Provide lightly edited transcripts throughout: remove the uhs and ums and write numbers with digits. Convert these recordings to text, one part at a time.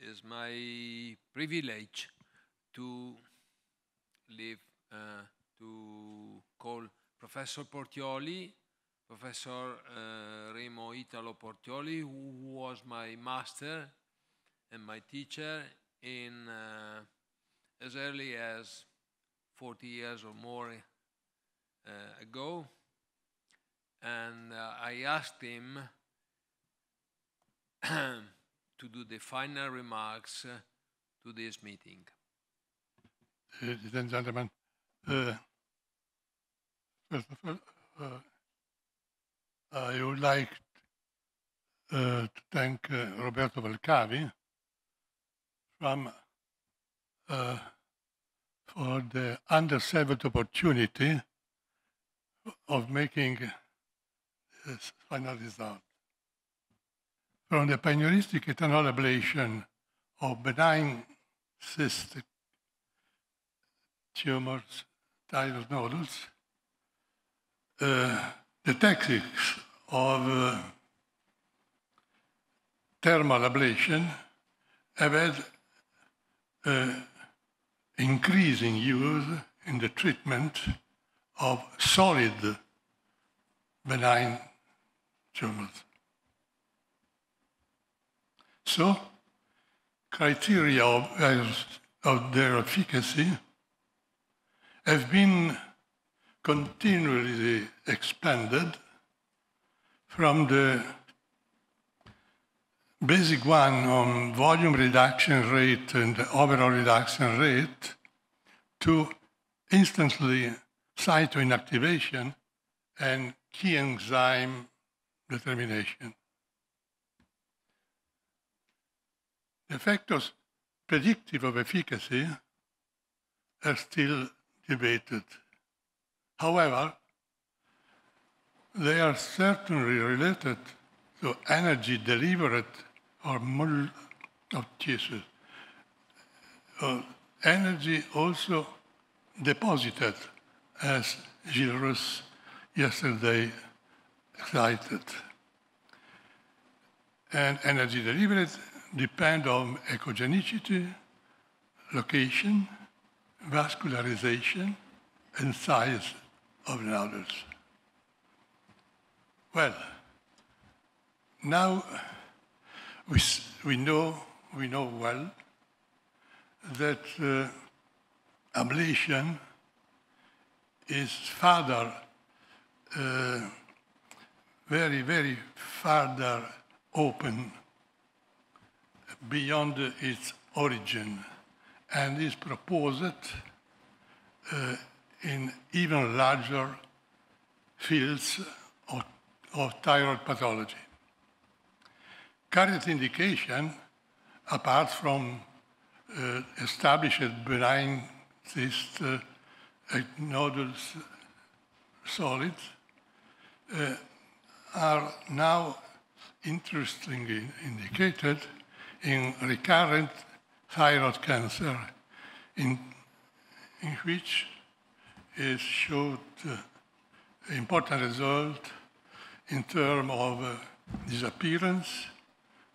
It's my privilege to live, to call Professor Portioli, Professor Italo Portioli, who was my master and my teacher in as early as 40 years or more ago. And I asked him to do the final remarks to this meeting. Ladies and gentlemen, first of all, I would like to thank Roberto Valcavi for the underserved opportunity of making this final result. From the pioneeristic ethanol ablation of benign cystic tumors, thyroid nodules, the techniques of thermal ablation have had increasing use in the treatment of solid benign tumors. So, criteria of their efficacy have been continually expanded from the basic one on volume reduction rate and overall reduction rate to instantly cytoinactivation and key enzyme determination. The factors predictive of efficacy are still debated. However, they are certainly related to energy delivered or of tissues. Energy also deposited, as Gilles yesterday cited. And energy delivered depend on echogenicity, location, vascularization, and size of nodules. Well, now we know well that ablation is further, very, very further open beyond its origin and is proposed in even larger fields of thyroid pathology. Current indication, apart from established benign cyst nodules solids, are now interestingly indicated in recurrent thyroid cancer, in which is showed important result in terms of disappearance,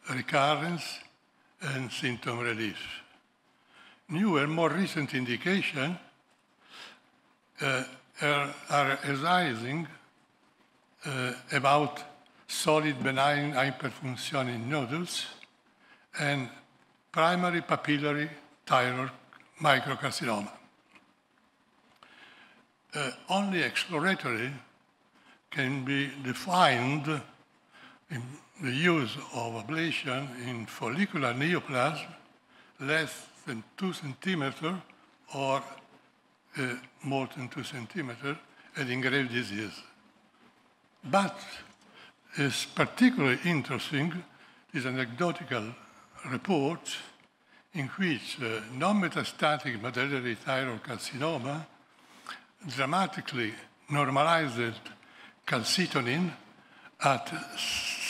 recurrence, and symptom relief. New and more recent indications are arising about solid benign hyperfunctioning nodules and primary papillary thyroid microcarcinoma. Only exploratory can be defined in the use of ablation in follicular neoplasm less than 2 centimeters or more than 2 centimeters and in grave disease. But it's particularly interesting is anecdotal report in which non-metastatic medullary thyroid carcinoma dramatically normalized calcitonin at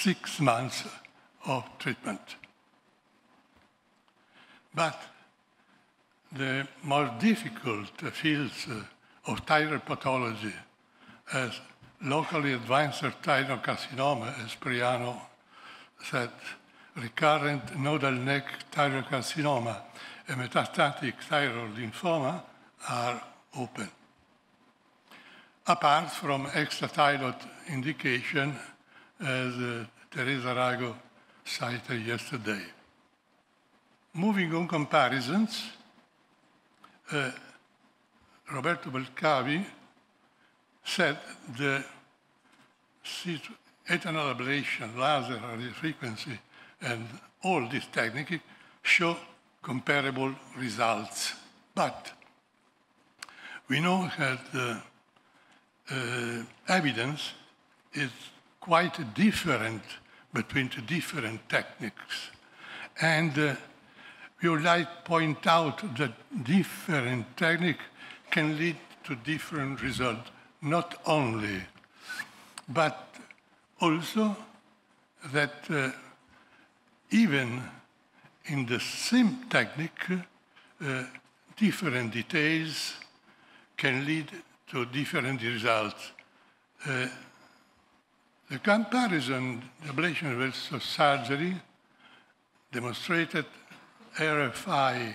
6 months of treatment. But the more difficult fields of thyroid pathology, as locally advanced thyroid carcinoma, as Priano said, recurrent nodal neck thyrocarcinoma and metastatic thyroid lymphoma are open. Apart from extrathyroid indication, as Teresa Rago cited yesterday. Moving on comparisons, Roberto Belcavi said the ethanol ablation, laser radiofrequency, and all these techniques show comparable results. But we know that the evidence is quite different between the different techniques. And we would like to point out that different techniques can lead to different results, not only, but also that even in the same technique, different details can lead to different results. The comparison, ablation versus surgery, demonstrated RFI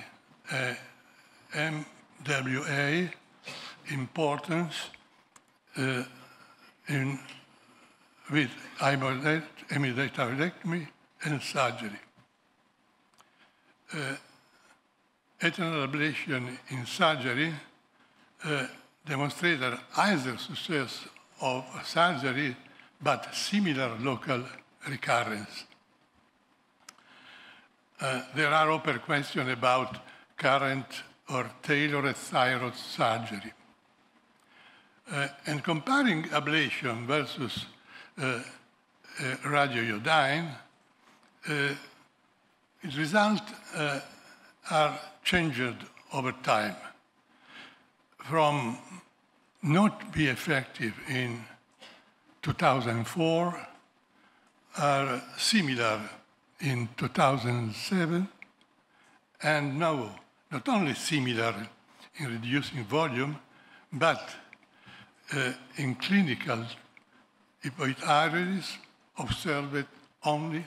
MWA importance with hemodialectomy and surgery. Ethanol ablation in surgery demonstrated either success of surgery but similar local recurrence. There are open questions about current or tailored thyroid surgery. And comparing ablation versus radioiodine, results are changed over time. From not be effective in 2004 are similar in 2007, and now not only similar in reducing volume, but in clinical hypoiodines observed only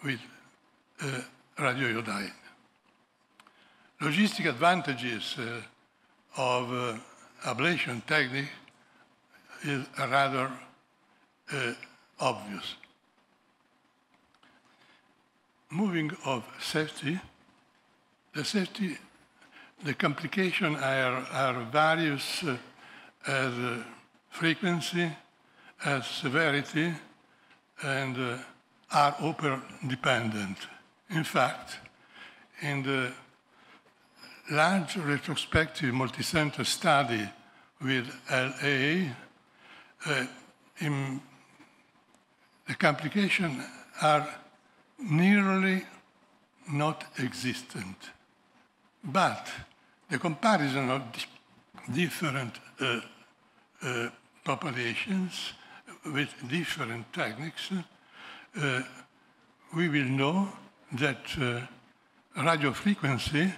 with radioiodine. Logistic advantages of ablation technique is rather obvious. Moving of safety, the complications are various as frequency, as severity, and are opera-dependent. In fact, in the large retrospective multicenter study with LA, the complications are nearly not existent. But the comparison of different populations with different techniques, we will know that radiofrequency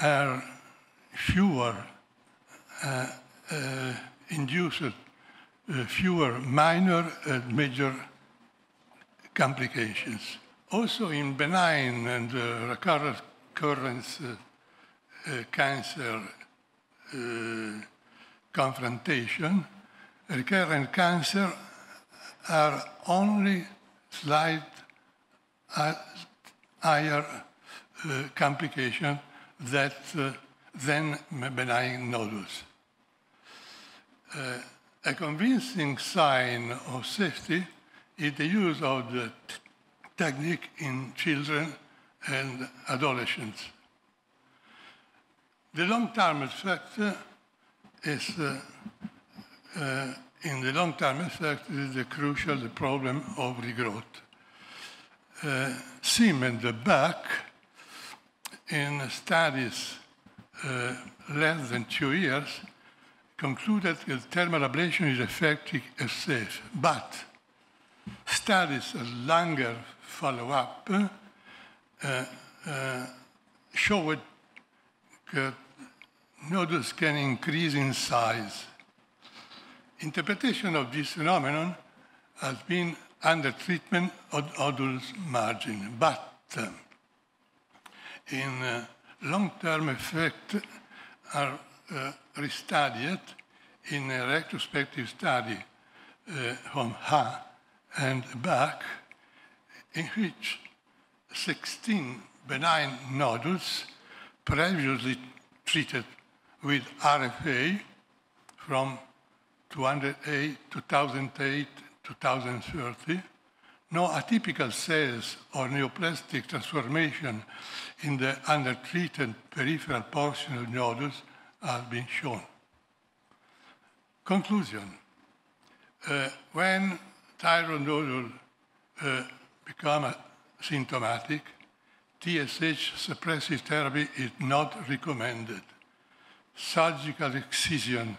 are fewer, induced fewer minor and major complications. Also in benign and recurrent cancer confrontation, recurrent cancer are only slight higher complication than benign nodules. A convincing sign of safety is the use of the technique in children and adolescents. The long-term effect is, in the long-term effect, is the crucial problem of regrowth. Sim and the Buck, in studies less than 2 years, concluded that thermal ablation is effective and safe, but studies of longer follow-up showed that nodules can increase in size. Interpretation of this phenomenon has been under treatment of odorous margin. But in long-term effect are restudied in a retrospective study from Ha and back, in which 16 benign nodules previously treated with RFA from 2008, 2030, no atypical cells or neoplastic transformation in the undertreated peripheral portion of nodules have been shown. Conclusion. When thyroid nodule become symptomatic, TSH suppressive therapy is not recommended. Surgical excision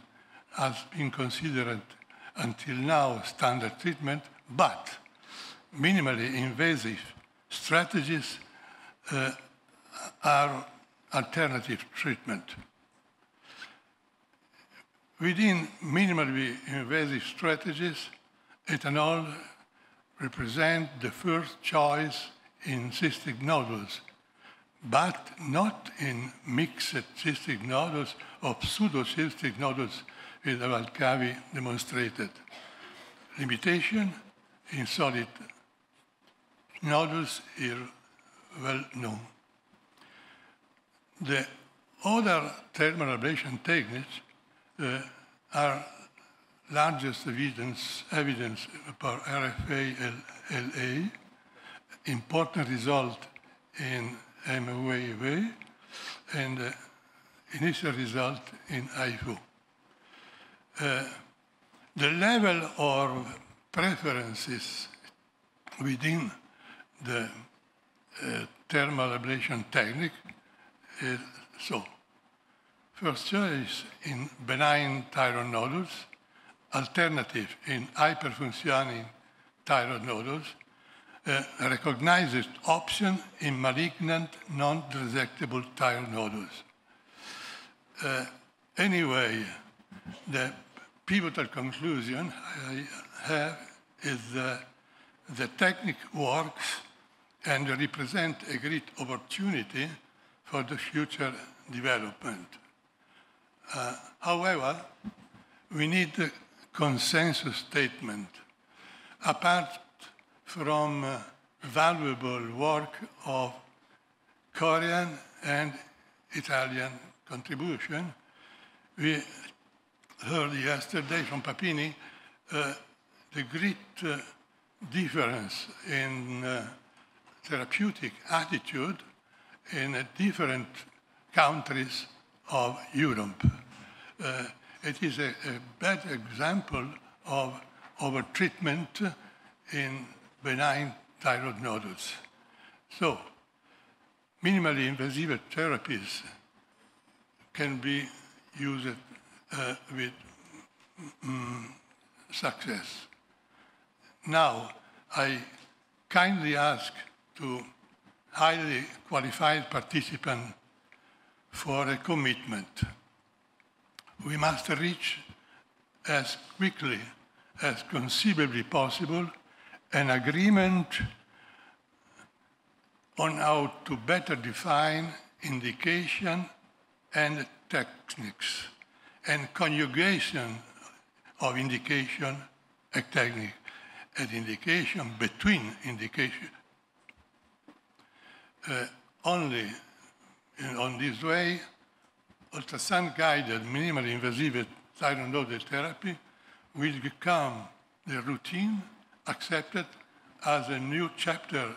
has been considered until now standard treatment, but minimally invasive strategies are alternative treatment. Within minimally invasive strategies, ethanol represents the first choice in cystic nodules, but not in mixed cystic nodules or pseudocystic nodules, with Valcavi demonstrated. Limitation in solid nodules is well known. The other thermal ablation techniques are largest evidence for RFA-LA, important result in MOAV, and initial result in IFO. The level of preferences within the thermal ablation technique is so. First choice in benign thyroid nodules, alternative in hyperfunctioning thyroid nodules, a recognized option in malignant non-resectable thyroid nodules. Anyway, the pivotal conclusion I have is the technique works and represent a great opportunity for the future development. However, we need a consensus statement. Apart from valuable work of Korean and Italian contribution, we heard yesterday from Papini the great difference in therapeutic attitude in different countries of Europe. It is a bad example of overtreatment in benign thyroid nodules. So, minimally invasive therapies can be used with success. Now, I kindly ask to highly qualified participants for a commitment. We must reach as quickly as conceivably possible an agreement on how to better define indication and techniques, and conjugation of indication and technique, and indication between indication. Only on this way, ultrasound-guided minimally invasive thyroid nodule therapy will become the routine accepted as a new chapter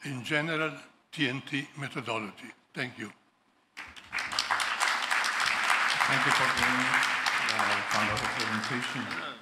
in general TNT methodology. Thank you. Thank you for the wonderful presentation.